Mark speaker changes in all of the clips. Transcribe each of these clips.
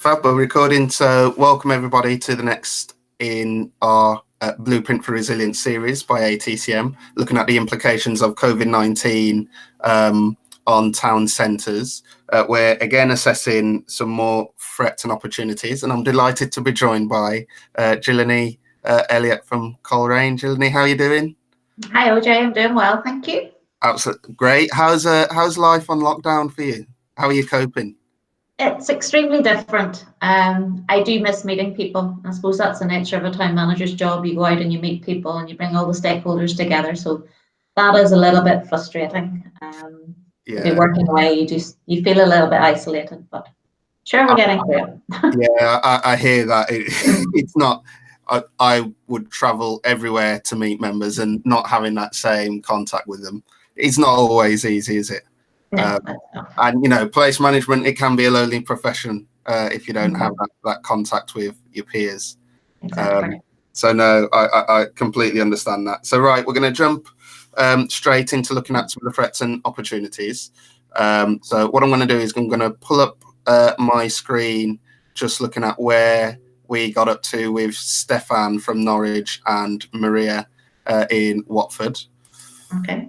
Speaker 1: Fab, we're recording, so welcome everybody to the next in our Blueprint for Resilience series by ATCM, looking at the implications of COVID-19 on town centres. We're again assessing some more threats and opportunities, and I'm delighted to be joined by Julienne Elliot from Coleraine. Julienne, how are you doing?
Speaker 2: Hi Ojay, I'm doing well, thank you.
Speaker 1: Absolutely great. How's life on lockdown for you? How are you coping?
Speaker 2: It's extremely different. I do miss meeting people. I suppose that's the nature of a town manager's job. You go out and you meet people and you bring all the stakeholders together. So that is a little bit frustrating. You're working away, you feel a little bit isolated, but sure, we're getting through it.
Speaker 1: Yeah, I hear that. It's not. I would travel everywhere to meet members, and not having that same contact with them, it's not always easy, is it?
Speaker 2: No,
Speaker 1: and place management, it can be a lonely profession if you don't have that contact with your peers.
Speaker 2: Exactly.
Speaker 1: So no, I completely understand that. So right, we're going to jump straight into looking at some of the threats and opportunities. So what I'm going to do is I'm going to pull up my screen, just looking at where we got up to with Stefan from Norwich and Maria in Watford.
Speaker 2: Okay.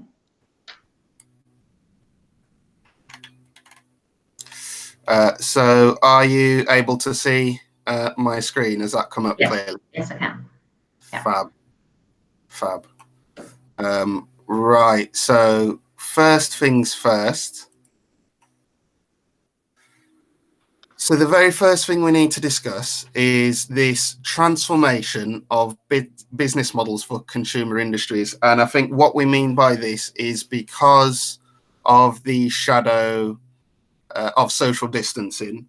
Speaker 1: So are you able to see my screen? Has that come up clearly?
Speaker 2: Yes, I can.
Speaker 1: Yeah. Fab. Right, so first things first. So the very first thing we need to discuss is this transformation of business models for consumer industries. And I think what we mean by this is because of the shadow of social distancing,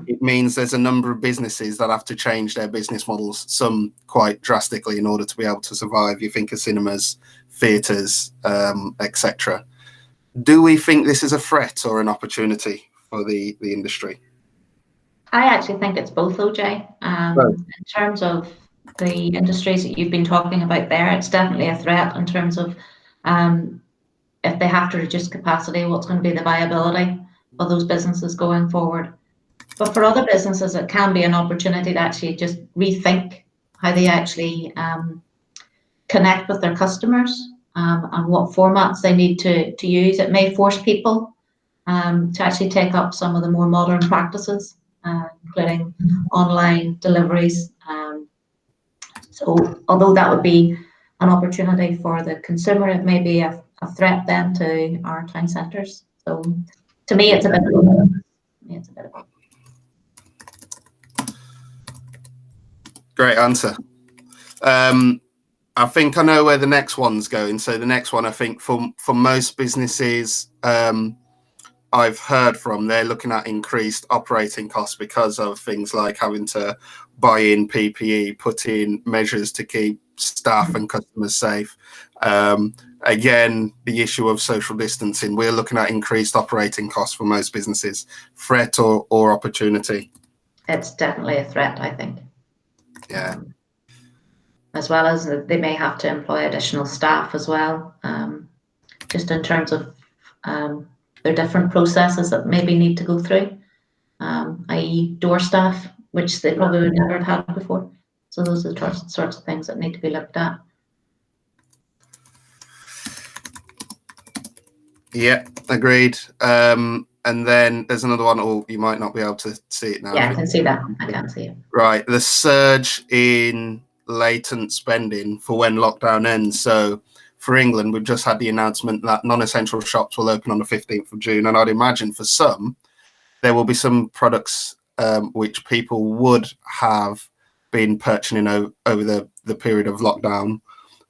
Speaker 1: it means there's a number of businesses that have to change their business models, some quite drastically, in order to be able to survive. You think of cinemas, theatres, etc. Do we think this is a threat or an opportunity for the industry?
Speaker 2: I actually think it's both, Ojay. In terms of the industries that you've been talking about there, it's definitely a threat in terms of if they have to reduce capacity, what's going to be the viability of those businesses going forward. But for other businesses, it can be an opportunity to actually just rethink how they actually connect with their customers and what formats they need to use. It may force people to actually take up some of the more modern practices, including online deliveries. So although that would be an opportunity for the consumer, it may be a threat then to our town centres. So to me, it's a bit of both.
Speaker 1: Great answer. I think I know where the next one's going. So the next one, I think for most businesses I've heard from, they're looking at increased operating costs because of things like having to buy in PPE, put in measures to keep staff and customers safe. Again, the issue of social distancing, we're looking at increased operating costs for most businesses. Threat or opportunity?
Speaker 2: It's definitely a threat, I think.
Speaker 1: Yeah.
Speaker 2: As well as they may have to employ additional staff as well, just in terms of their different processes that maybe need to go through, i.e. door staff, which they probably would never have had before. So those are the sorts of things that need to be looked at.
Speaker 1: Yeah, agreed. And then there's another one, or you might not be able to see it now.
Speaker 2: Yeah, I can see that. I can see it.
Speaker 1: Right, the surge in latent spending for when lockdown ends. So for England, we've just had the announcement that non-essential shops will open on the 15th of June. And I'd imagine for some, there will be some products which people would have been purchasing over the period of lockdown,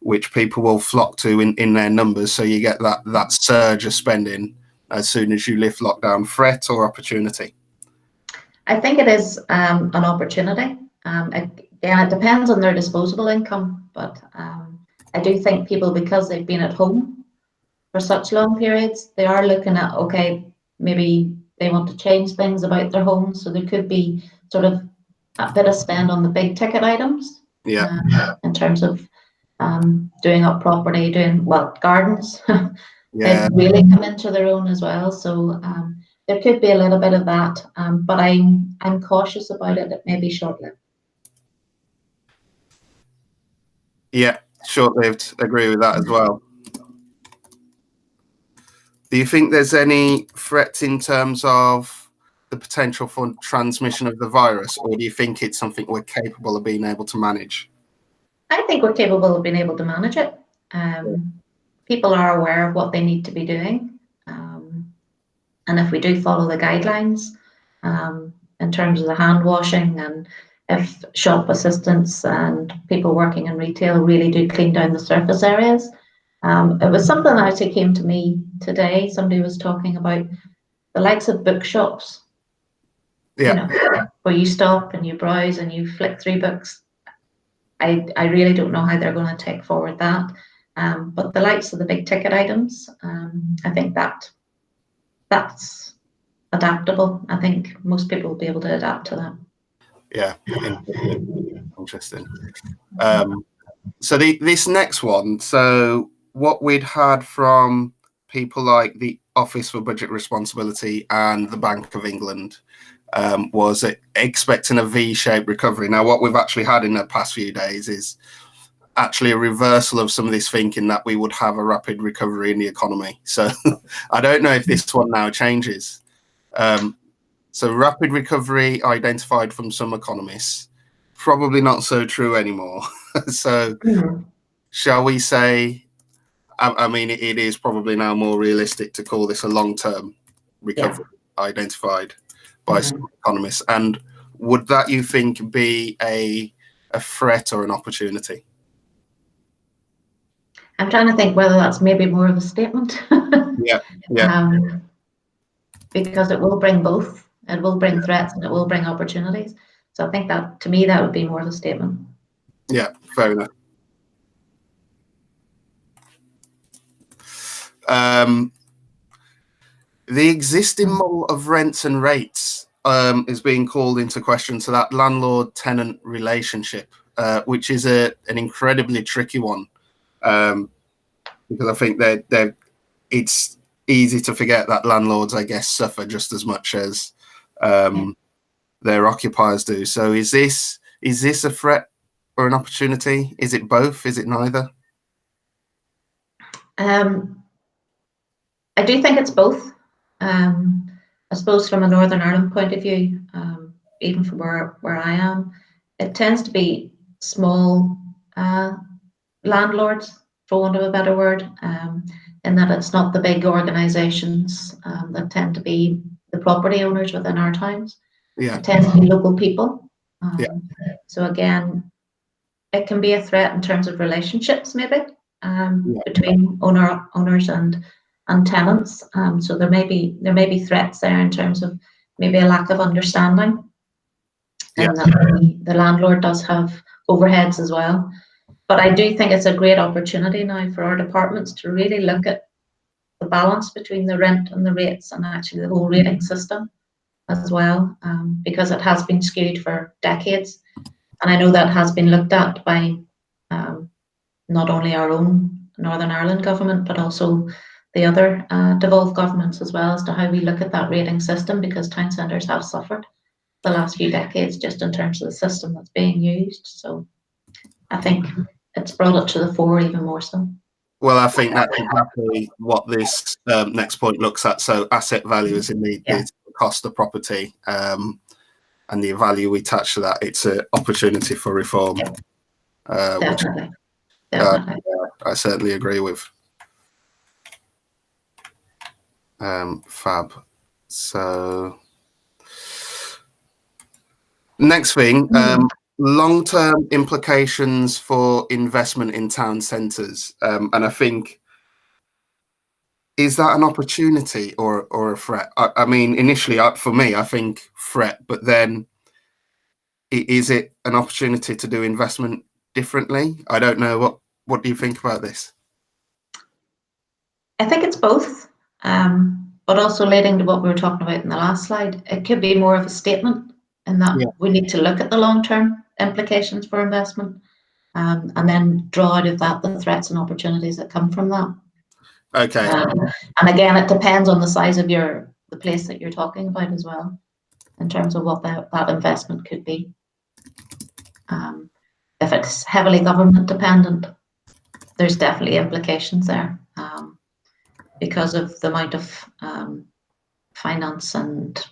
Speaker 1: which people will flock to in their numbers. So you get that surge of spending as soon as you lift lockdown. Threat or opportunity?
Speaker 2: I think it is an opportunity. It depends on their disposable income, but I do think people, because they've been at home for such long periods, they are looking at, okay, maybe they want to change things about their homes. So there could be sort of a bit of spend on the big ticket items.
Speaker 1: Yeah.
Speaker 2: In terms of doing up property, gardens.
Speaker 1: Yeah.
Speaker 2: They've really come into their own as well. So there could be a little bit of that, but I'm cautious about it. It may be short-lived.
Speaker 1: Yeah, short-lived. Agree with that as well. Do you think there's any threat in terms of the potential for transmission of the virus, or do you think it's something we're capable of being able to manage?
Speaker 2: I think we're capable of being able to manage it. People are aware of what they need to be doing. And if we do follow the guidelines in terms of the hand washing, and if shop assistants and people working in retail really do clean down the surface areas. It was something that actually came to me today. Somebody was talking about the likes of bookshops,
Speaker 1: Yeah.
Speaker 2: Where you stop and you browse and you flick through books. I really don't know how they're going to take forward that. But the likes of the big ticket items, I think that's adaptable. I think most people will be able to adapt to that.
Speaker 1: Yeah, interesting. So this next one, so what we'd had from people like the Office for Budget Responsibility and the Bank of England was expecting a V-shaped recovery. Now, what we've actually had in the past few days is actually a reversal of some of this thinking that we would have a rapid recovery in the economy. So I don't know if this one now changes. So rapid recovery identified from some economists, probably not so true anymore. So shall we say, I mean, it is probably now more realistic to call this a long-term recovery identified by some economists. And would that, you think, be a threat or an opportunity?
Speaker 2: I'm trying to think whether that's maybe more of a statement.
Speaker 1: Yeah.
Speaker 2: Because it will bring both. It will bring threats and it will bring opportunities. So I think that, to me, that would be more of a statement.
Speaker 1: Yeah, fair enough. The existing model of rents and rates is being called into question. So that landlord-tenant relationship, which is an incredibly tricky one, because I think it's easy to forget that landlords, I guess, suffer just as much as their occupiers do. So is this a threat or an opportunity? Is it both? Is it neither?
Speaker 2: I do think it's both. I suppose from a Northern Ireland point of view, even from where I am, it tends to be small landlords, for want of a better word, in that it's not the big organisations that tend to be the property owners within our towns.
Speaker 1: Yeah.
Speaker 2: It tends to be local people.
Speaker 1: Yeah.
Speaker 2: So again, it can be a threat in terms of relationships, maybe, between owners and tenants. So there may be threats there in terms of maybe a lack of understanding. And the landlord does have overheads as well. But I do think it's a great opportunity now for our departments to really look at the balance between the rent and the rates, and actually the whole rating system as well, because it has been skewed for decades. And I know that has been looked at by not only our own Northern Ireland government, but also the other devolved governments as well, as to how we look at that rating system, because town centres have suffered the last few decades just in terms of the system that's being used. So I think it's brought it to the fore even more so.
Speaker 1: Well, I think that's exactly what this next point looks at. So asset value is indeed the cost of property, and the value we attach to that. It's an opportunity for reform.
Speaker 2: Definitely.
Speaker 1: Which I certainly agree with. Fab. So next thing, long-term implications for investment in town centres. And I think, is that an opportunity or a threat? I mean, initially, for me, I think threat, but then is it an opportunity to do investment differently? I don't know. What do you think about this?
Speaker 2: I think it's both, but also leading to what we were talking about in the last slide, it could be more of a statement in that we need to look at the long-term implications for investment, and then draw out of that the threats and opportunities that come from that.
Speaker 1: Okay.
Speaker 2: And again, it depends on the size of the the place that you're talking about as well, in terms of what that investment could be. If it's heavily government dependent, there's definitely implications there, because of the amount of finance and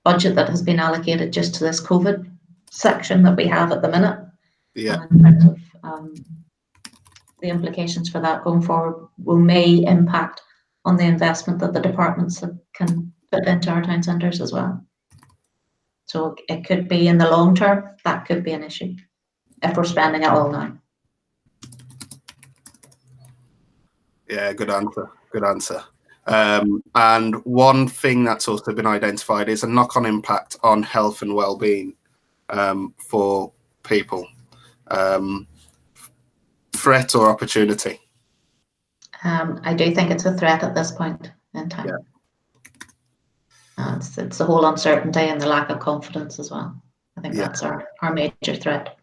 Speaker 2: budget that has been allocated just to this COVID section that we have at the minute.
Speaker 1: Yeah.
Speaker 2: In terms of the implications for that going forward may impact on the investment that the departments can put into our town centres as well. So it could be in the long term, that could be an issue if we're spending it all now.
Speaker 1: Yeah, good answer. Good answer. And one thing that's also been identified is a knock-on impact on health and well-being for people. Threat or opportunity?
Speaker 2: I do think it's a threat at this point in time. Yeah. It's the whole uncertainty and the lack of confidence as well. I think that's our major threat.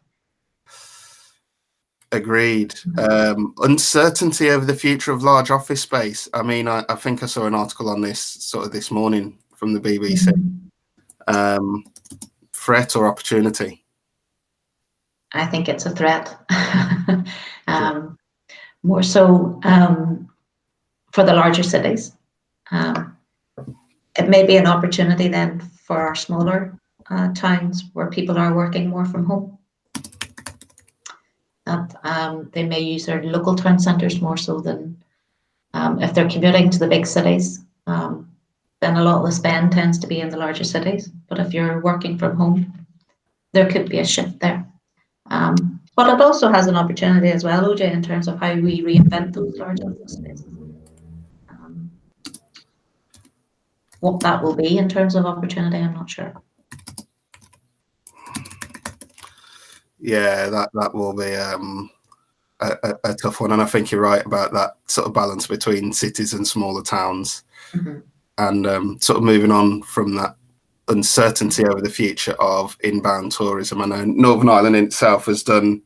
Speaker 1: Agreed. Uncertainty over the future of large office space. I mean, I think I saw an article on this sort of this morning from the BBC. Threat or opportunity? I
Speaker 2: think it's a threat. More so for the larger cities. It may be an opportunity then for our smaller towns where people are working more from home. That they may use their local town centres more so than if they're commuting to the big cities. Then a lot of the spend tends to be in the larger cities. But if you're working from home, there could be a shift there. But it also has an opportunity as well, Ojay, in terms of how we reinvent those large office spaces. What that will be in terms of opportunity, I'm not sure.
Speaker 1: Yeah, that will be a tough one, and I think you're right about that sort of balance between cities and smaller towns, and sort of moving on from that uncertainty over the future of inbound tourism. I know Northern Ireland in itself has done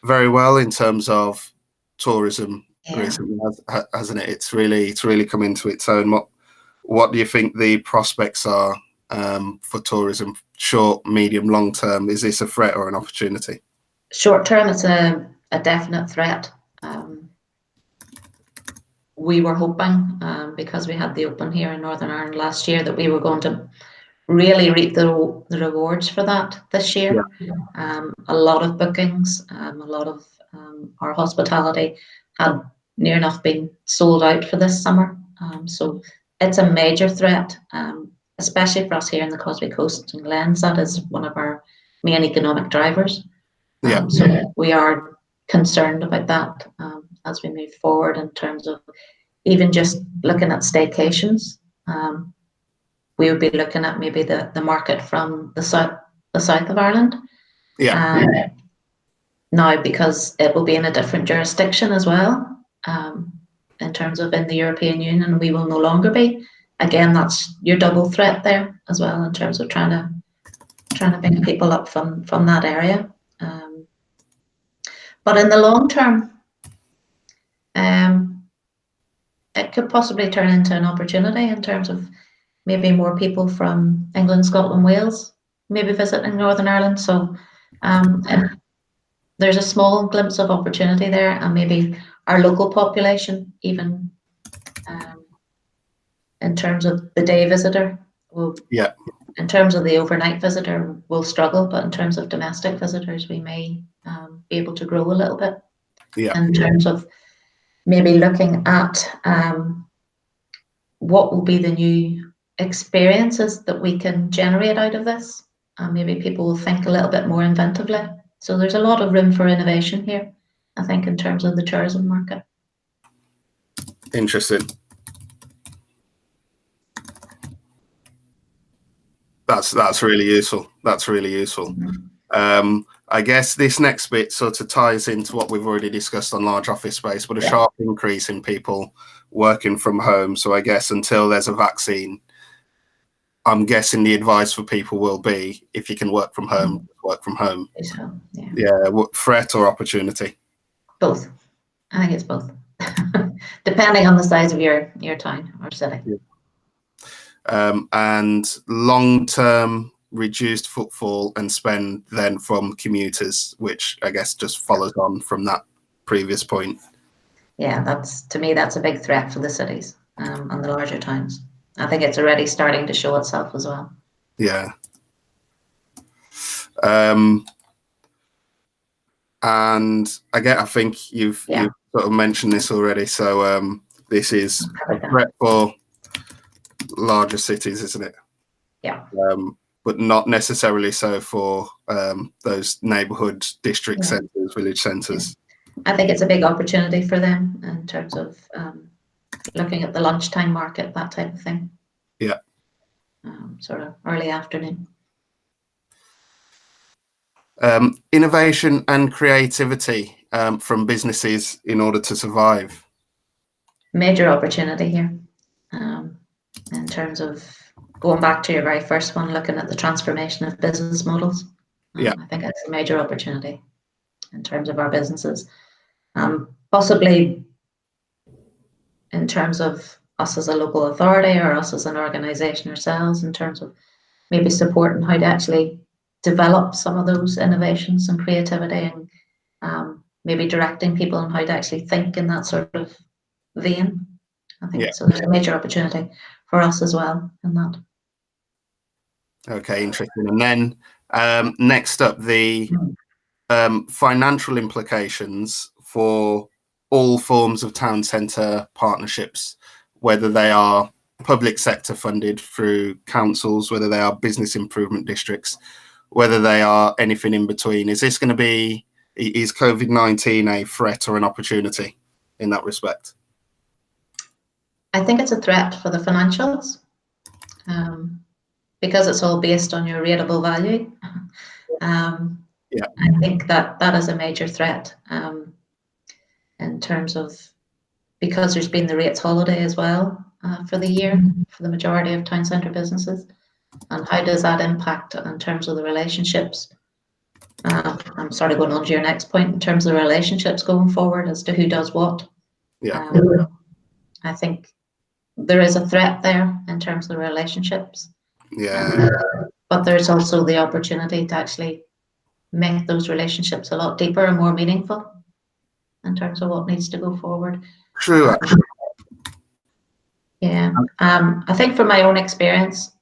Speaker 1: very well in terms of tourism recently, hasn't it? It's really come into its own. What do you think the prospects are for tourism, short, medium, long term? Is this a threat or an opportunity?
Speaker 2: Short term, it's a definite threat. We were hoping, because we had the Open here in Northern Ireland last year, that we were going to really reap the rewards for that this year. A lot of bookings, a lot of our hospitality had near enough been sold out for this summer. So it's a major threat, especially for us here in the Causeway Coast and Glens. That is one of our main economic drivers. So we are concerned about that as we move forward in terms of even just looking at staycations. We would be looking at maybe the market from the south of Ireland. Now, because it will be in a different jurisdiction as well, in terms of in the European Union, we will no longer be. Again, that's your double threat there as well in terms of trying to bring people up from that area. But in the long term, it could possibly turn into an opportunity in terms of maybe more people from England, Scotland, Wales, maybe visiting Northern Ireland. So there's a small glimpse of opportunity there, and maybe our local population, even in terms of the day visitor, in terms of the overnight visitor, will struggle, but in terms of domestic visitors, we may be able to grow a little bit. In terms of maybe looking at what will be the new experiences that we can generate out of this, and maybe people will think a little bit more inventively. So there's a lot of room for innovation here, I think, in terms of the tourism market.
Speaker 1: Interesting. That's really useful. That's really useful. I guess this next bit sort of ties into what we've already discussed on large office space, but a sharp increase in people working from home. So I guess until there's a vaccine, I'm guessing the advice for people will be, if you can work from home, work from home. What threat or opportunity?
Speaker 2: Both. I think it's both, depending on the size of your town or city.
Speaker 1: and long-term reduced footfall and spend then from commuters, which I guess just follows on from that previous point.
Speaker 2: Yeah, to me, that's a big threat for the cities and the larger towns. I think it's already starting to show itself as well.
Speaker 1: Yeah. And I think you've sort of mentioned this already. So this is a threat for larger cities, isn't it?
Speaker 2: Yeah.
Speaker 1: But not necessarily so for those neighbourhood district centres, village centres.
Speaker 2: I think it's a big opportunity for them in terms of looking at the lunchtime market, that type of thing.
Speaker 1: Yeah.
Speaker 2: Sort of early afternoon.
Speaker 1: Innovation and creativity from businesses in order to survive. Major
Speaker 2: opportunity here in terms of going back to your very first one, looking at the transformation of business models. I think that's a major opportunity in terms of our businesses. Possibly in terms of us as a local authority or us as an organisation ourselves, in terms of maybe supporting how to actually develop some of those innovations and creativity, and maybe directing people on how to actually think in that sort of vein. I think so. There's a major opportunity for us as well in that.
Speaker 1: Okay, interesting. And then next up, the financial implications for all forms of town centre partnerships, whether they are public sector funded through councils, whether they are business improvement districts, whether they are anything in between. Is COVID-19 a threat or an opportunity in that respect?
Speaker 2: I think it's a threat for the financials because it's all based on your rateable value. I think that is a major threat in terms of, because there's been the rates holiday as well for the year for the majority of town centre businesses, and how does that impact in terms of the relationships? I'm sort of going on to your next point in terms of the relationships going forward as to who does what. I think there is a threat there in terms of the relationships. But there's also the opportunity to actually make those relationships a lot deeper and more meaningful in terms of what needs to go forward.
Speaker 1: True.
Speaker 2: I think from my own experience,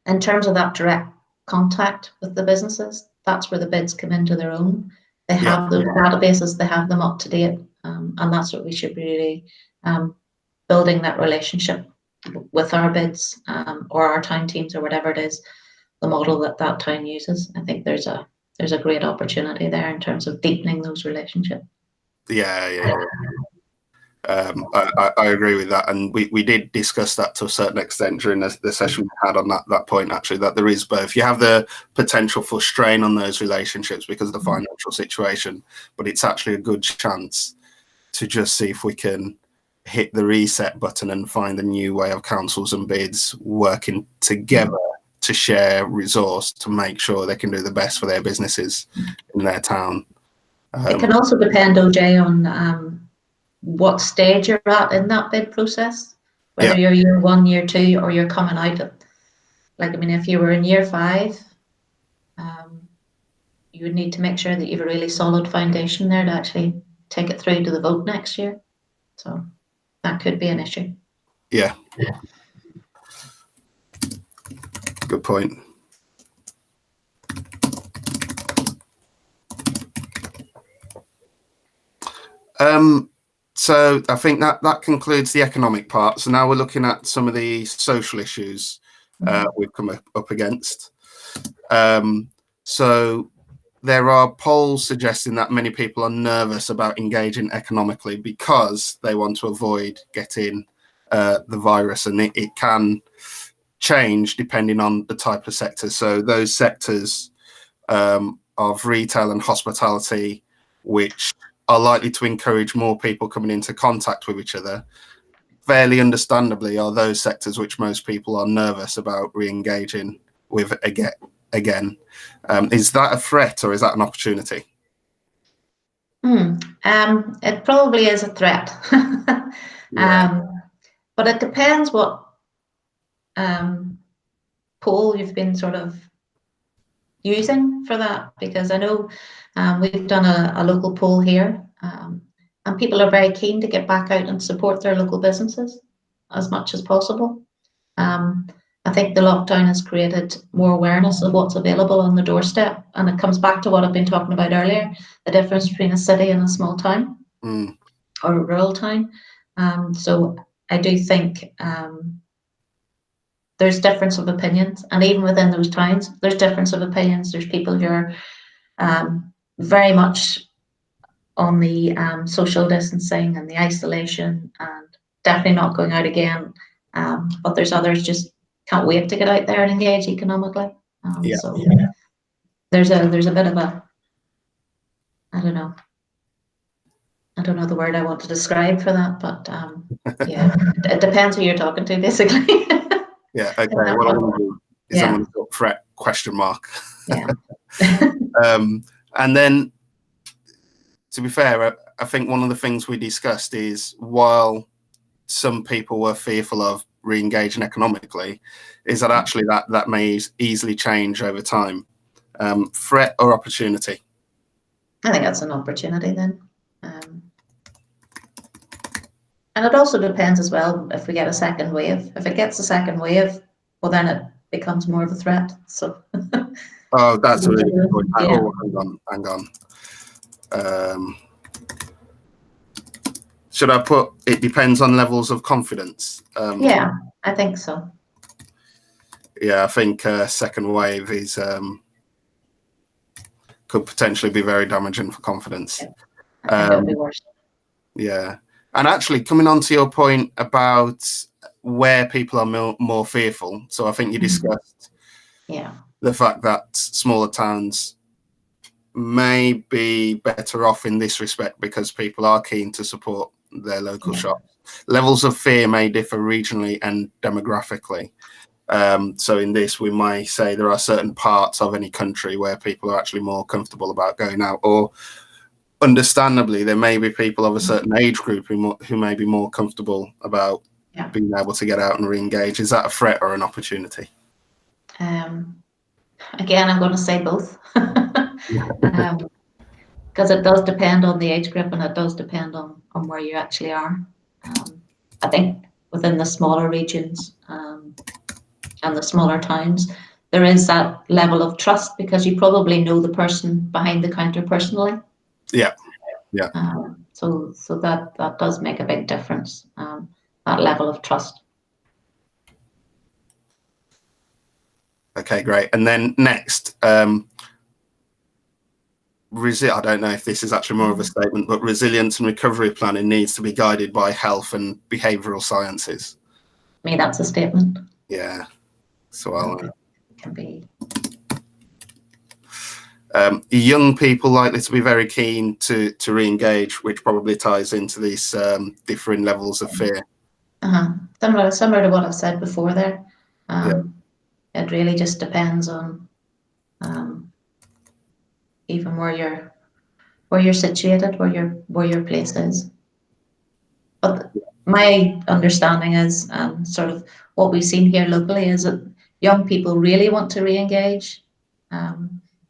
Speaker 2: in terms of that direct contact with the businesses, that's where the bids come into their own. They have those databases, they have them up to date, and that's what we should be really building that relationship with our bids or our town teams or whatever it is, the model that town uses. I think there's a great opportunity there in terms of deepening those relationships.
Speaker 1: I agree with that, and we did discuss that to a certain extent during the session we had on that point, actually, that there is both. You have the potential for strain on those relationships because of the financial situation, but it's actually a good chance to just see if we can hit the reset button and find a new way of councils and bids working together to share resource to make sure they can do the best for their businesses in their town.
Speaker 2: It can also depend, Ojay, on what stage you're at in that bid process, whether you're year 1, year 2, or you're coming out of, if you were in year 5, you would need to make sure that you have a really solid foundation there to actually take it through to the vote next year. So that could be an issue.
Speaker 1: Good point. So I think that concludes the economic part. So now we're looking at some of the social issues we've come up against. So there are polls suggesting that many people are nervous about engaging economically because they want to avoid getting the virus, and it can change depending on the type of sector. So those sectors of retail and hospitality, which are likely to encourage more people coming into contact with each other, fairly understandably are those sectors which most people are nervous about re-engaging with again. Is that a threat or is that an opportunity?
Speaker 2: It probably is a threat. But it depends what poll you've been sort of using for that? Because I know we've done a local poll here, and people are very keen to get back out and support their local businesses as much as possible. I think the lockdown has created more awareness of what's available on the doorstep, and it comes back to what I've been talking about earlier, the difference between a city and a small town or a rural town. So I do think there's difference of opinions, and even within those towns, there's difference of opinions. There's people who are very much on the social distancing and the isolation, and definitely not going out again. But there's others just can't wait to get out there and engage economically. So there's a bit of a, I don't know the word I want to describe for that, but yeah, it depends who you're talking to, basically.
Speaker 1: Yeah. Okay. What I want to do is I'm going to put threat question mark.
Speaker 2: Yeah.
Speaker 1: And then, to be fair, I think one of the things we discussed is while some people were fearful of re-engaging economically, is that actually that may easily change over time. Threat or opportunity?
Speaker 2: I think that's an opportunity then. And it also depends as well if we get a second wave. If it gets a second wave, well, then it becomes more of a threat. So.
Speaker 1: Oh, that's a really good point.
Speaker 2: Yeah.
Speaker 1: Oh, hang on. Should I put it depends on levels of confidence?
Speaker 2: Yeah, I think so.
Speaker 1: Yeah, I think second wave is could potentially be very damaging for confidence.
Speaker 2: Yeah. I think it would be worse.
Speaker 1: Yeah. And actually, coming on to your point about where people are more fearful, so I think you discussed the fact that smaller towns may be better off in this respect because people are keen to support their local shops. Levels of fear may differ regionally and demographically. So in this, we might say there are certain parts of any country where people are actually more comfortable about going out, or understandably, there may be people of a certain age group who may be more comfortable about being able to get out and re-engage. Is that a threat or an opportunity?
Speaker 2: Again, I'm going to say both. Because it does depend on the age group, and it does depend on where you actually are. I think within the smaller regions and the smaller towns, there is that level of trust because you probably know the person behind the counter personally.
Speaker 1: Yeah.
Speaker 2: So that does make a big difference. That level of trust.
Speaker 1: Okay, great. And then next, I don't know if this is actually more of a statement, but resilience and recovery planning needs to be guided by health and behavioural sciences.
Speaker 2: I mean, that's a statement.
Speaker 1: Yeah. So
Speaker 2: it can be.
Speaker 1: Young people likely to be very keen to re-engage, which probably ties into these differing levels of fear.
Speaker 2: Similar to what I've said before there. It really just depends on even where you're situated, where your place is. But my understanding is sort of what we've seen here locally is that young people really want to re-engage.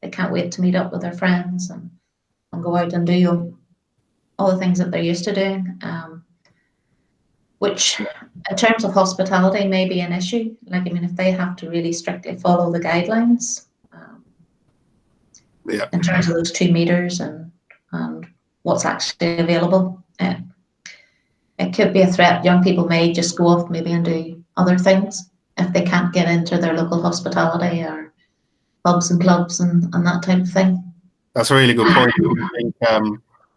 Speaker 2: They can't wait to meet up with their friends and go out and do all the things that they're used to doing, which in terms of hospitality may be an issue. Like, I mean, if they have to really strictly follow the guidelines in terms of those 2 meters and what's actually available, it could be a threat. Young people may just go off maybe and do other things if they can't get into their local hospitality or pubs and clubs and that type of thing.
Speaker 1: That's a really good point. I think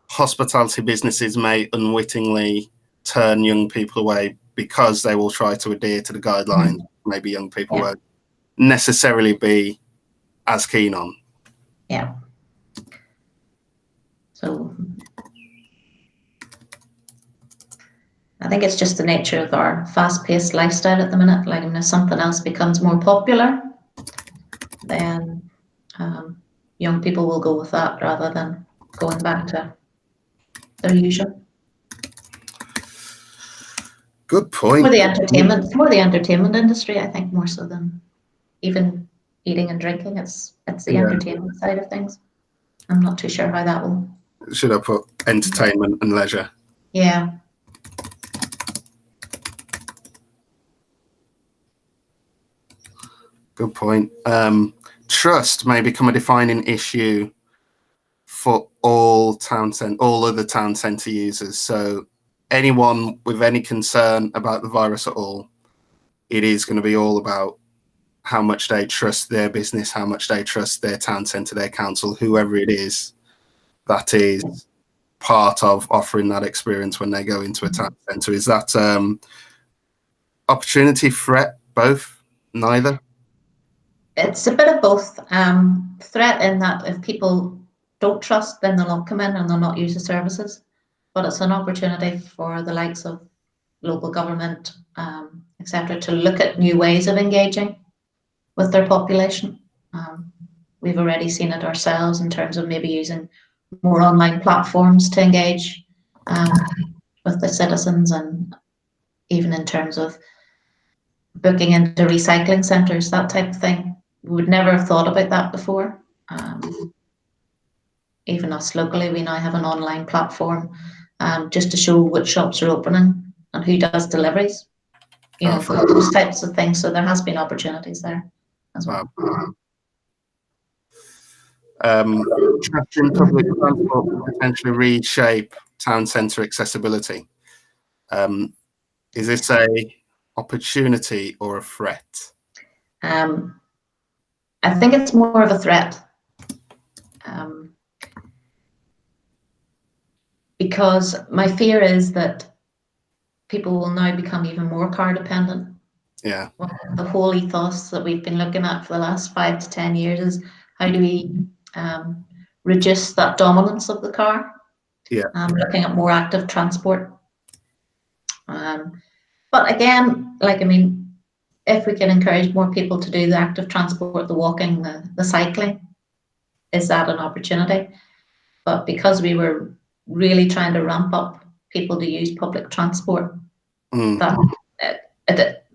Speaker 1: hospitality businesses may unwittingly turn young people away because they will try to adhere to the guidelines. Maybe young people won't necessarily be as keen on.
Speaker 2: Yeah. So I think it's just the nature of our fast-paced lifestyle at the minute. Like, if something else becomes more popular, then young people will go with that rather than going back to their usual.
Speaker 1: Good point.
Speaker 2: More the entertainment industry, I think, more so than even eating and drinking. It's the entertainment side of things. I'm not too sure how that will.
Speaker 1: Should I put entertainment and leisure?
Speaker 2: Yeah.
Speaker 1: Good point. Trust may become a defining issue for all other town centre users. So anyone with any concern about the virus at all, it is going to be all about how much they trust their business, how much they trust their town centre, their council, whoever it is that is part of offering that experience when they go into a town centre. Is that opportunity, threat, both, neither?
Speaker 2: It's a bit of both. Threat in that if people don't trust, then they'll not come in and they'll not use the services. But it's an opportunity for the likes of local government, etc., to look at new ways of engaging with their population. We've already seen it ourselves in terms of maybe using more online platforms to engage with the citizens, and even in terms of booking into recycling centres, that type of thing. We would never have thought about that before. Even us locally, we now have an online platform just to show which shops are opening and who does deliveries, those types of things. So there has been opportunities there as well.
Speaker 1: Trusting public transport will potentially reshape town centre accessibility. Is this a opportunity or a threat?
Speaker 2: I think it's more of a threat, because my fear is that people will now become even more car dependent.
Speaker 1: Yeah.
Speaker 2: The whole ethos that we've been looking at for the last 5 to 10 years is how do we reduce that dominance of the car?
Speaker 1: Yeah.
Speaker 2: Looking at more active transport. But again, if we can encourage more people to do the active transport, the walking, the cycling, is that an opportunity? But because we were really trying to ramp up people to use public transport, that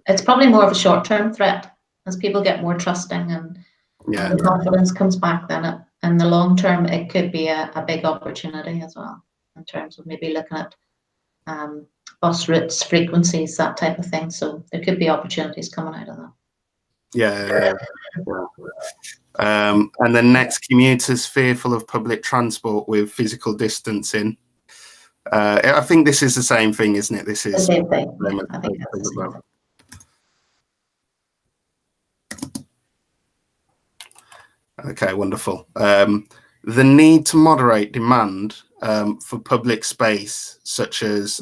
Speaker 2: it's probably more of a short-term threat. As people get more trusting and the confidence comes back, then in the long term, it could be a big opportunity as well, in terms of maybe looking at bus routes, frequencies, that type of thing. So there could be opportunities coming out of that.
Speaker 1: Yeah. And then next, commuters fearful of public transport with physical distancing. I think this is the same thing, isn't it? This is
Speaker 2: the same thing. I think that's the same thing.
Speaker 1: Okay, wonderful. The need to moderate demand for public space, such as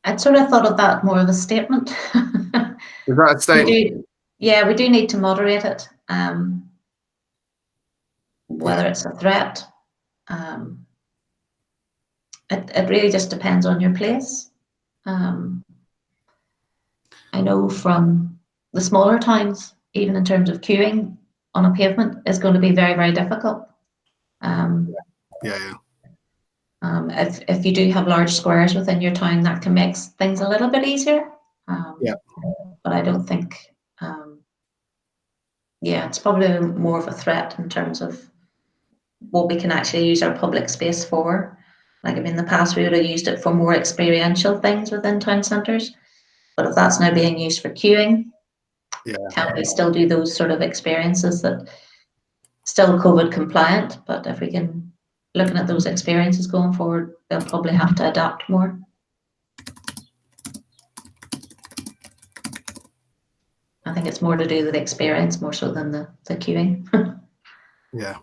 Speaker 2: I'd sort of thought of that more of a statement.
Speaker 1: Is that a statement?
Speaker 2: We do need to moderate it. Whether it's a threat, it really just depends on your place. I know from the smaller towns, even in terms of queuing on a pavement, is going to be very, very difficult. If you do have large squares within your town, that can make things a little bit easier. But I don't think, it's probably more of a threat in terms of what we can actually use our public space for. In the past, we would have used it for more experiential things within town centres. But if that's now being used for queuing, can we still do those sort of experiences that still COVID compliant? But if we can, looking at those experiences going forward, they'll probably have to adapt more. I think it's more to do with the experience more so than the queuing.
Speaker 1: Yeah.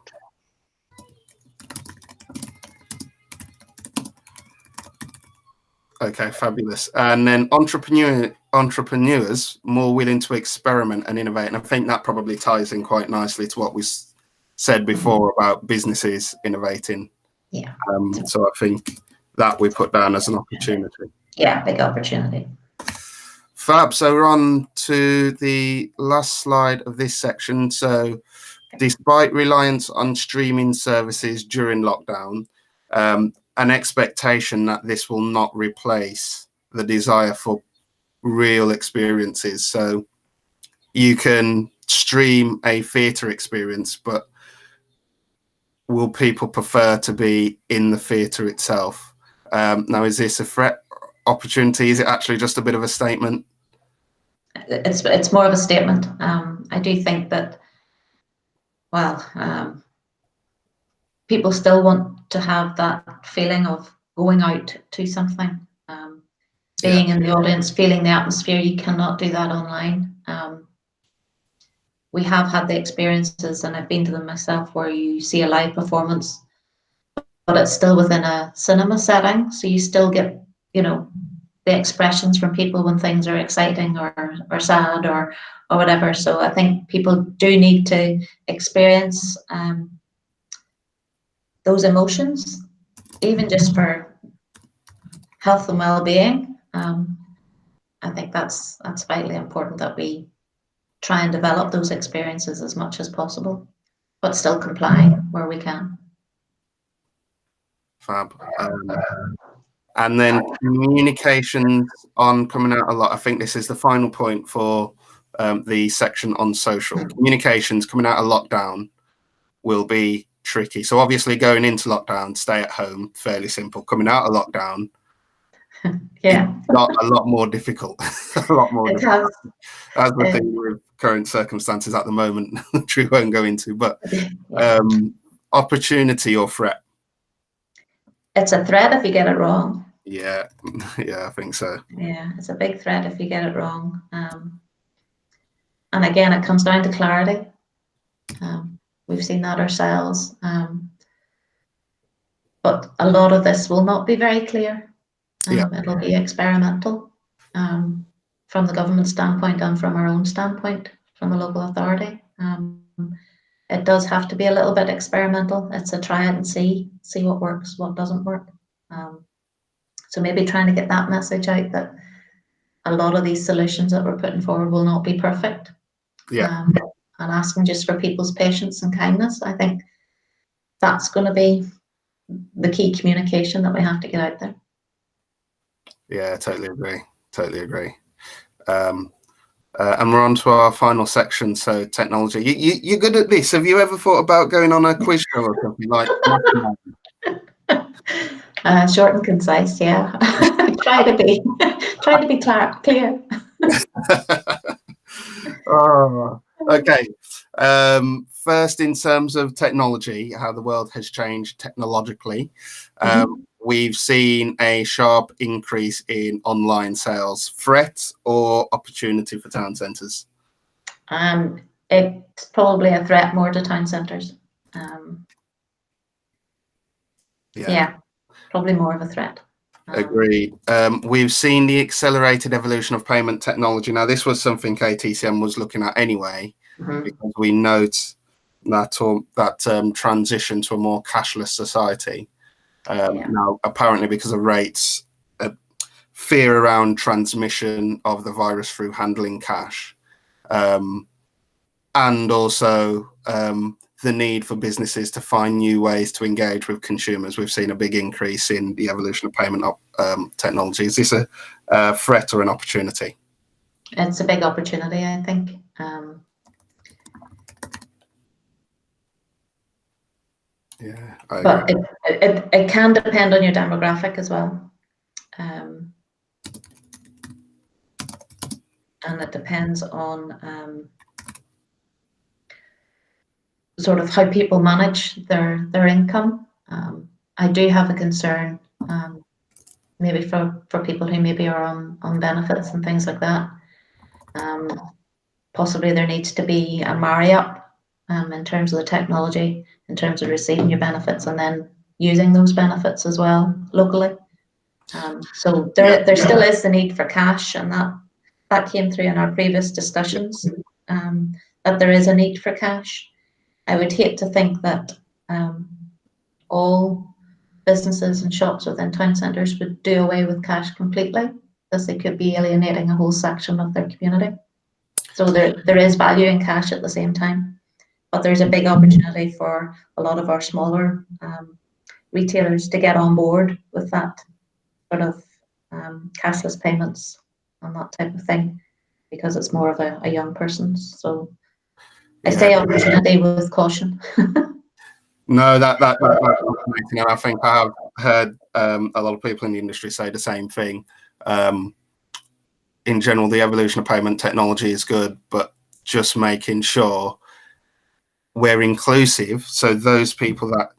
Speaker 1: Okay, fabulous. And then entrepreneurs more willing to experiment and innovate. And I think that probably ties in quite nicely to what we said before about businesses innovating.
Speaker 2: Yeah.
Speaker 1: So I think that we put down as an opportunity.
Speaker 2: Yeah, big opportunity.
Speaker 1: Fab. So we're on to the last slide of this section. So despite reliance on streaming services during lockdown, an expectation that this will not replace the desire for real experiences. So you can stream a theatre experience, but will people prefer to be in the theatre itself? Now, is this a threat, opportunity? Is it actually just a bit of a statement?
Speaker 2: It's more of a statement. I do think that, well, people still want to have that feeling of going out to something, being in the audience, feeling the atmosphere. You cannot do that online. We have had the experiences, and I've been to them myself, where you see a live performance, but it's still within a cinema setting, so you still get, the expressions from people when things are exciting or sad or whatever. So I think people do need to experience those emotions, even just for health and well-being. I think that's vitally important, that we try and develop those experiences as much as possible, but still comply where we can.
Speaker 1: Fab. And then communications on coming out a lot. I think this is the final point for the section on social. Communications coming out of lockdown will be tricky. So obviously going into lockdown, stay at home, fairly simple. Coming out of lockdown,
Speaker 2: yeah,
Speaker 1: a lot more difficult. A lot more
Speaker 2: it
Speaker 1: difficult.
Speaker 2: has.
Speaker 1: As the thing with current circumstances at the moment, which we won't go into, but opportunity or threat?
Speaker 2: It's a threat if you get it wrong.
Speaker 1: Yeah, I think so.
Speaker 2: Yeah, it's a big threat if you get it wrong. And again, it comes down to clarity. We've seen that ourselves. But a lot of this will not be very clear. It'll be experimental from the government standpoint and from our own standpoint, from the local authority. It does have to be a little bit experimental. It's a try it and see what works, what doesn't work. So maybe trying to get that message out, that a lot of these solutions that we're putting forward will not be perfect. And asking just for people's patience and kindness. I think that's going to be the key communication that we have to get out there.
Speaker 1: Yeah, totally agree. And we're on to our final section. So technology. You're good at this. Have you ever thought about going on a quiz show or something like?
Speaker 2: Short and concise. Yeah. Try to be clear.
Speaker 1: Oh, okay. First, in terms of technology, how the world has changed technologically, we've seen a sharp increase in online sales. Threat or opportunity for town centres?
Speaker 2: It's probably a threat more to town centres. Yeah, probably more of a threat.
Speaker 1: Agreed. We've seen the accelerated evolution of payment technology. Now, this was something ATCM was looking at anyway, because we note that transition to a more cashless society. Now, apparently, because of rates, fear around transmission of the virus through handling cash, and also the need for businesses to find new ways to engage with consumers. We've seen a big increase in the evolution of payment technology. Is this a threat or an opportunity?
Speaker 2: It's a big opportunity, I think.
Speaker 1: Yeah, I
Speaker 2: but
Speaker 1: agree.
Speaker 2: It can depend on your demographic as well. And it depends on sort of how people manage their income. I do have a concern, maybe for people who maybe are on benefits and things like that. Possibly there needs to be a marry up in terms of the technology, in terms of receiving your benefits and then using those benefits as well locally. So there still is the need for cash, and that came through in our previous discussions, that there is a need for cash. I would hate to think that all businesses and shops within town centres would do away with cash completely, because they could be alienating a whole section of their community. So there is value in cash at the same time. but there's a big opportunity for a lot of our smaller retailers to get on board with that sort of cashless payments and that type of thing, because it's more of a young person. So I say opportunity with caution.
Speaker 1: No, that's fascinating, and I think I have heard a lot of people in the industry say the same thing. In general, the evolution of payment technology is good, but just making sure we're inclusive, so those people that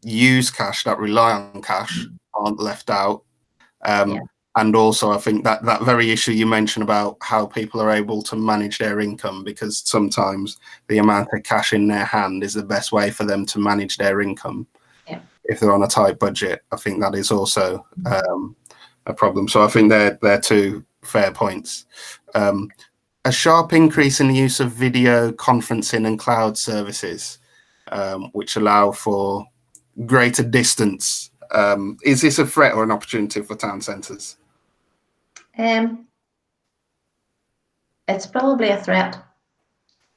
Speaker 1: use cash, that rely on cash, aren't left out. And also, I think that very issue you mentioned about how people are able to manage their income, because sometimes the amount of cash in their hand is the best way for them to manage their income. If they're on a tight budget, I think that is also a problem. So I think they're two fair points. A sharp increase in the use of video conferencing and cloud services, which allow for greater distance. Is this a threat or an opportunity for town centres?
Speaker 2: It's probably a threat,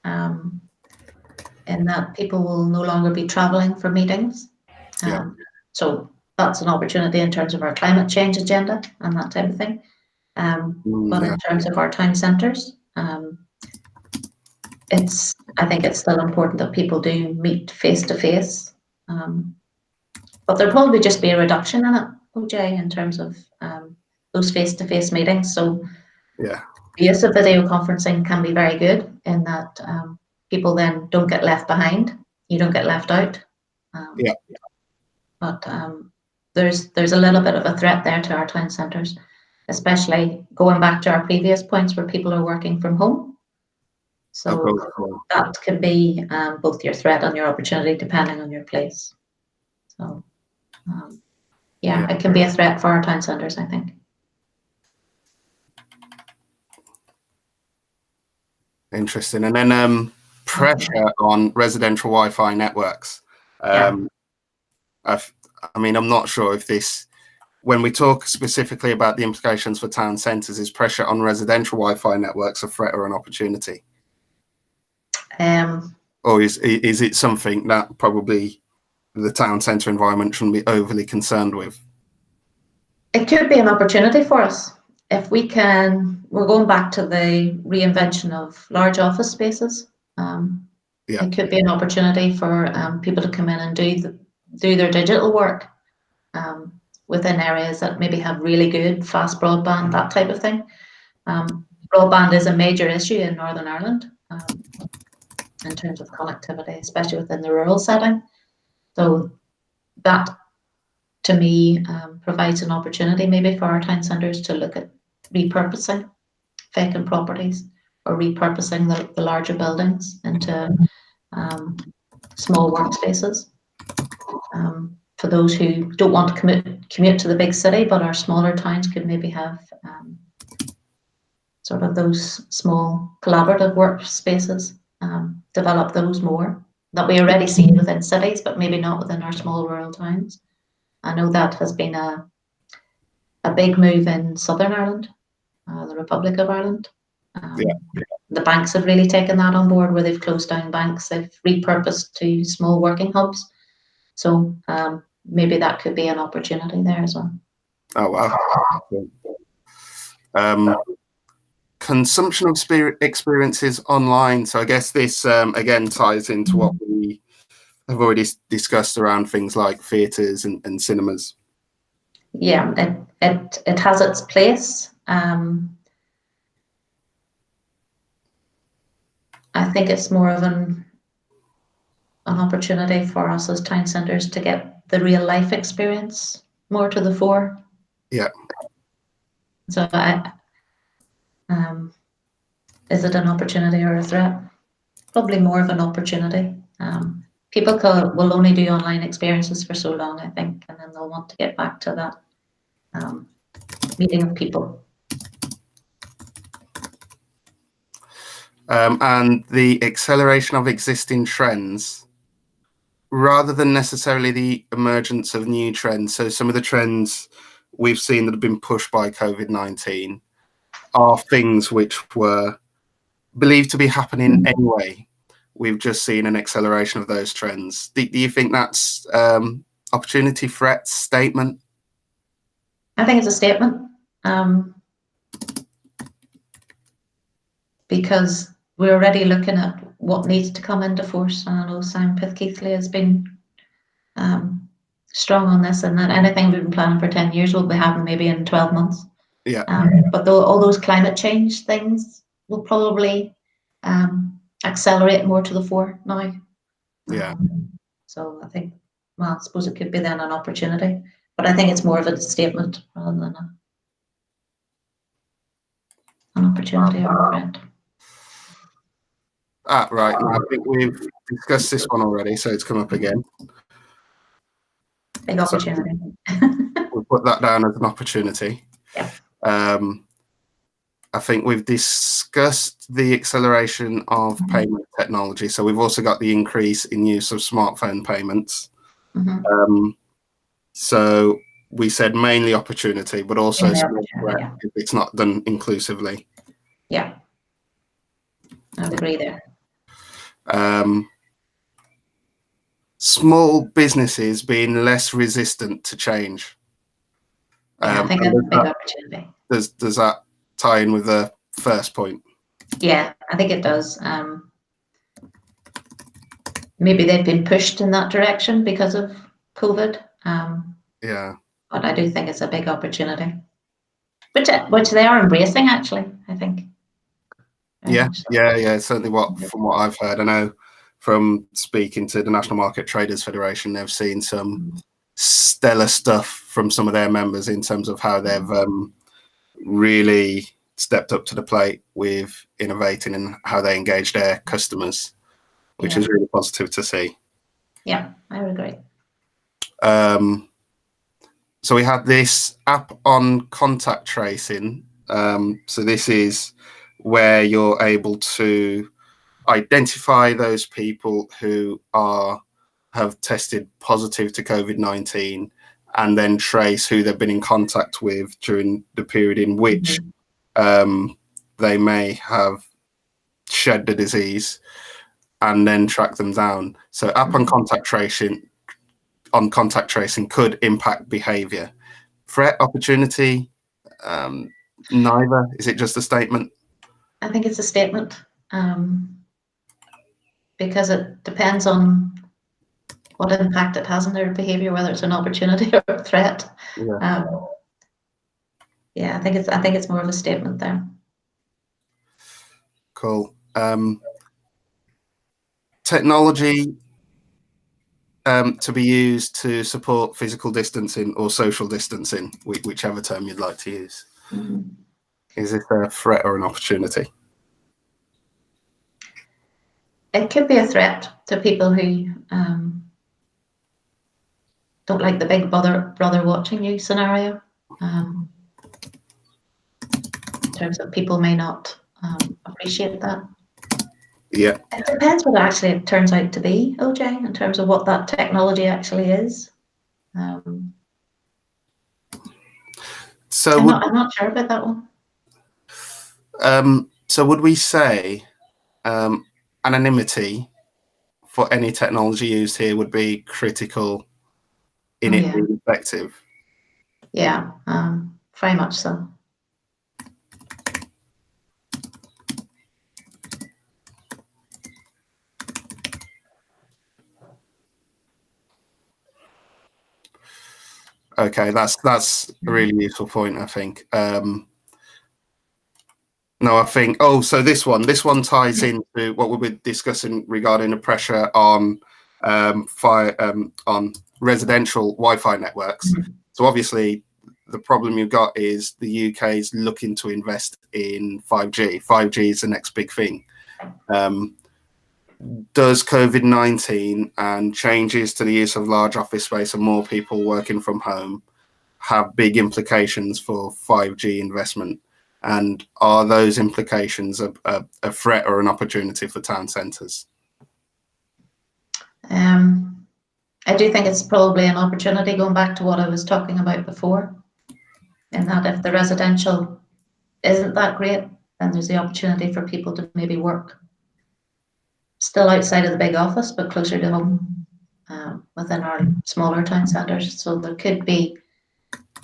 Speaker 2: in that people will no longer be travelling for meetings. So that's an opportunity in terms of our climate change agenda and that type of thing. But in terms of our town centres, I think it's still important that people do meet face to face. But there'll probably just be a reduction in it, Ojay, in terms of those face to face meetings. So the use of video conferencing can be very good in that people then don't get left behind. You don't get left out. But there's a little bit of a threat there to our town centres, especially going back to our previous points where people are working from home. So that can be both your threat and your opportunity depending on your place. So it can be a threat for our town centres, I think.
Speaker 1: Interesting. And then pressure on residential Wi-Fi networks. I mean, I'm not sure if this, when we talk specifically about the implications for town centres, is pressure on residential Wi-Fi networks a threat or an opportunity? Or is it something that probably the town centre environment shouldn't be overly concerned with?
Speaker 2: It could be an opportunity for us. If we can, we're going back to the reinvention of large office spaces. It could be an opportunity for people to come in and do their digital work within areas that maybe have really good fast broadband, that type of thing. Broadband is a major issue in Northern Ireland in terms of connectivity, especially within the rural setting. So that, to me, provides an opportunity maybe for our town centres to look at repurposing vacant properties or repurposing the larger buildings into small workspaces. For those who don't want to commute to the big city, but our smaller towns could maybe have sort of those small collaborative workspaces, develop those more, that we already see within cities, but maybe not within our small rural towns. I know that has been a big move in Southern Ireland, the Republic of Ireland. The banks have really taken that on board, where they've closed down banks, they've repurposed to small working hubs. So maybe that could be an opportunity there as well.
Speaker 1: Oh, wow. Consumption of experiences online. So I guess this, again, ties into what we have already discussed around things like theatres and cinemas.
Speaker 2: Yeah, it has its place. I think it's more of an opportunity for us as town centres to get the real life experience more to the fore. So is it an opportunity or a threat? Probably more of an opportunity. People will only do online experiences for so long, I think, and then they'll want to get back to that meeting of people.
Speaker 1: And the acceleration of existing trends, rather than necessarily the emergence of new trends. So some of the trends we've seen that have been pushed by COVID-19 are things which were believed to be happening anyway, we've just seen an acceleration of those trends. Do you think that's opportunity, threat, statement?
Speaker 2: I think it's a statement, because we're already looking at what needs to come into force. And I know Simon Pith-Keithley has been strong on this, and that anything we've been planning for 10 years will be happening maybe in 12 months.
Speaker 1: Yeah.
Speaker 2: But all those climate change things will probably accelerate more to the fore now.
Speaker 1: Yeah.
Speaker 2: So I think, well, I suppose it could be then an opportunity, but I think it's more of a statement rather than an opportunity or a threat.
Speaker 1: Right. I think we've discussed this one already, so it's come up again.
Speaker 2: Big opportunity.
Speaker 1: We'll put that down as an opportunity.
Speaker 2: Yeah.
Speaker 1: I think we've discussed the acceleration of payment technology. So we've also got the increase in use of smartphone payments. So we said mainly opportunity, but also threat if it's not done inclusively.
Speaker 2: Yeah, I would agree there.
Speaker 1: Small businesses being less resistant to change.
Speaker 2: I think that's a big opportunity.
Speaker 1: Does that tie in with the first point?
Speaker 2: Yeah, I think it does. Maybe they've been pushed in that direction because of COVID.
Speaker 1: Yeah.
Speaker 2: But I do think it's a big opportunity, which they are embracing, actually, I think.
Speaker 1: Yeah. Certainly from what I've heard. I know from speaking to the National Market Traders Federation, they've seen some stellar stuff from some of their members in terms of how they've really stepped up to the plate with innovating and how they engage their customers, which is really positive to see.
Speaker 2: Yeah, I would agree.
Speaker 1: So we have this app on contact tracing. So this is where you're able to identify those people who have tested positive to COVID-19 and then trace who they've been in contact with during the period in which they may have shed the disease, and then track them down. So app on contact tracing could impact behavior. Threat, opportunity, neither. Is it just a statement?
Speaker 2: I think it's a statement, because it depends on what impact it has on their behavior, whether it's an opportunity or a threat. I think it's more of a statement there.
Speaker 1: Cool. Technology to be used to support physical distancing or social distancing, whichever term you'd like to use. Is this a threat or an opportunity?
Speaker 2: It could be a threat to people who don't like the big brother watching you scenario. In terms of people may not appreciate that.
Speaker 1: Yeah.
Speaker 2: It depends what actually it turns out to be, Ojay, in terms of what that technology actually is.
Speaker 1: So
Speaker 2: I'm not sure about that one.
Speaker 1: So would we say anonymity for any technology used here would be critical in it being effective?
Speaker 2: Yeah, very much so.
Speaker 1: Okay, that's a really useful point, I think. No, I think. So this one ties into what we were discussing regarding the pressure on on residential Wi-Fi networks. So obviously, the problem you've got is the UK is looking to invest in 5G. 5G is the next big thing. Does COVID-19 and changes to the use of large office space and more people working from home have big implications for 5G investment? And are those implications a threat or an opportunity for town centres?
Speaker 2: I do think it's probably an opportunity, going back to what I was talking about before, in that if the residential isn't that great, then there's the opportunity for people to maybe work still outside of the big office, but closer to home, within our smaller town centres. So there could be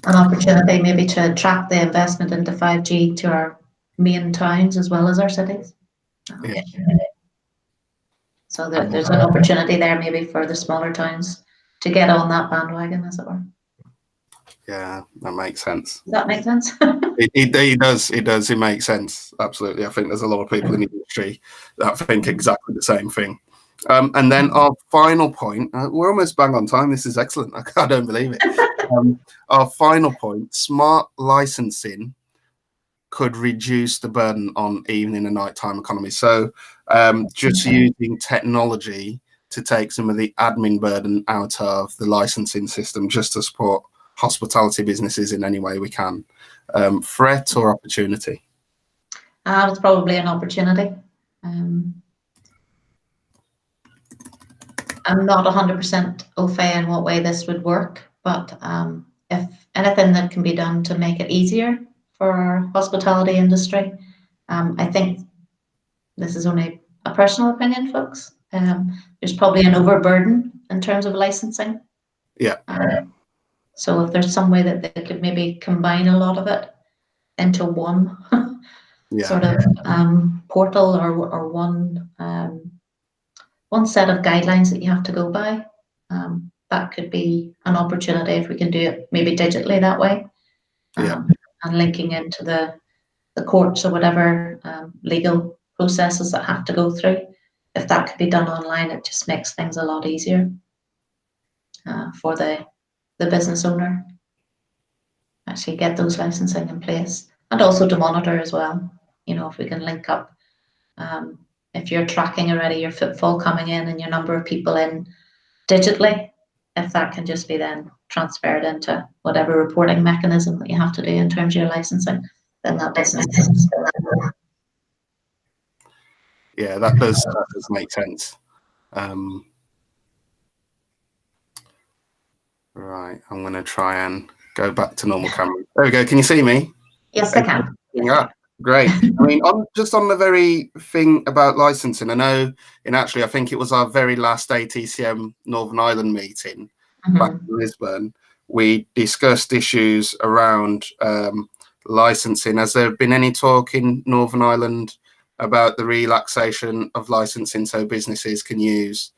Speaker 2: an opportunity maybe to attract the investment into 5G to our main towns as well as our cities.
Speaker 1: Yeah.
Speaker 2: So there's an opportunity there maybe for the smaller towns to get on that bandwagon, as it were.
Speaker 1: Yeah, that makes sense.
Speaker 2: Does that make sense?
Speaker 1: It does. It does. It makes sense. Absolutely. I think there's a lot of people in the industry that think exactly the same thing. And then our final point, we're almost bang on time. This is excellent. I don't believe it. Our final point, smart licensing could reduce the burden on evening and nighttime economy. So just using technology to take some of the admin burden out of the licensing system just to support hospitality businesses in any way we can. Threat or opportunity?
Speaker 2: It's probably an opportunity. I'm not 100% au fait in what way this would work, but if anything that can be done to make it easier for our hospitality industry, I think this is only a personal opinion, folks. There's probably an overburden in terms of licensing.
Speaker 1: Yeah.
Speaker 2: So if there's some way that they could maybe combine a lot of it into one sort of portal or one set of guidelines that you have to go by, that could be an opportunity if we can do it maybe digitally that way, and linking into the courts or whatever legal processes that have to go through. If that could be done online, it just makes things a lot easier for the business owner. Actually get those licensing in place, and also to monitor as well. You know, if we can link up, if you're tracking already your footfall coming in and your number of people in digitally, if that can just be then transferred into whatever reporting mechanism that you have to do in terms of your licensing, then that business.
Speaker 1: Yeah, that does make sense. Right, I'm going to try and go back to normal camera. There we go. Can you see me?
Speaker 2: Yes, I can.
Speaker 1: Yeah, great. I mean, just on the very thing about licensing, I know I think it was our very last ATCM Northern Ireland meeting back in Lisbon, we discussed issues around licensing. Has there been any talk in Northern Ireland about the relaxation of licensing so businesses can use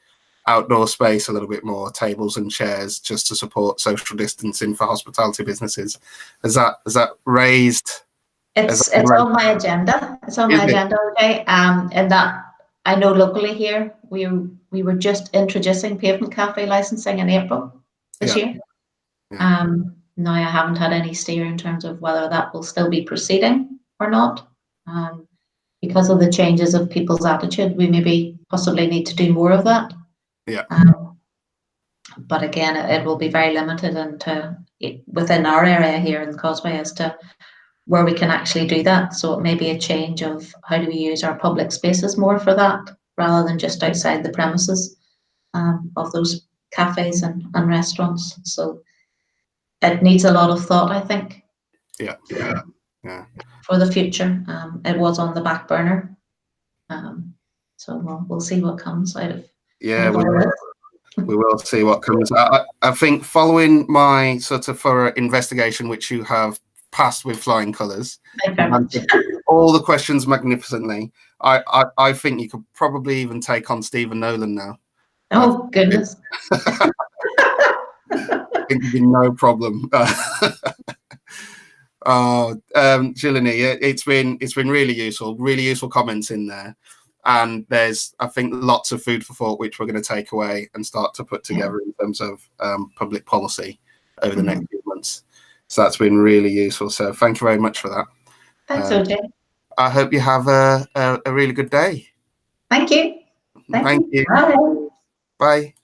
Speaker 1: outdoor space a little bit more, tables and chairs, just to support social distancing for hospitality businesses? Has that raised?
Speaker 2: It's on my agenda. It's on my agenda, okay. And that I know locally here, we were just introducing pavement cafe licensing in April this year. Now I haven't had any steer in terms of whether that will still be proceeding or not. Because of the changes of people's attitude, we maybe possibly need to do more of that.
Speaker 1: Yeah.
Speaker 2: But again, it will be very limited into within our area here in the Causeway as to where we can actually do that. So it may be a change of how do we use our public spaces more for that, rather than just outside the premises of those cafes and restaurants. So it needs a lot of thought, I think.
Speaker 1: Yeah.
Speaker 2: For the future, it was on the back burner. So we'll see what comes out of.
Speaker 1: Yeah, we will see what comes. I think following my sort of thorough investigation, which you have passed with flying colours, all the questions magnificently, I think you could probably even take on Stephen Nolan now.
Speaker 2: Oh, goodness.
Speaker 1: It would be no problem. Julienne, it's been really useful comments in there. And there's, I think, lots of food for thought which we're going to take away and start to put together in terms of public policy over the next few months. So that's been really useful. So thank you very much for that.
Speaker 2: Thanks, Ojay.
Speaker 1: I hope you have a really good day.
Speaker 2: Thank you.
Speaker 1: Thank you.
Speaker 2: Bye.
Speaker 1: Bye.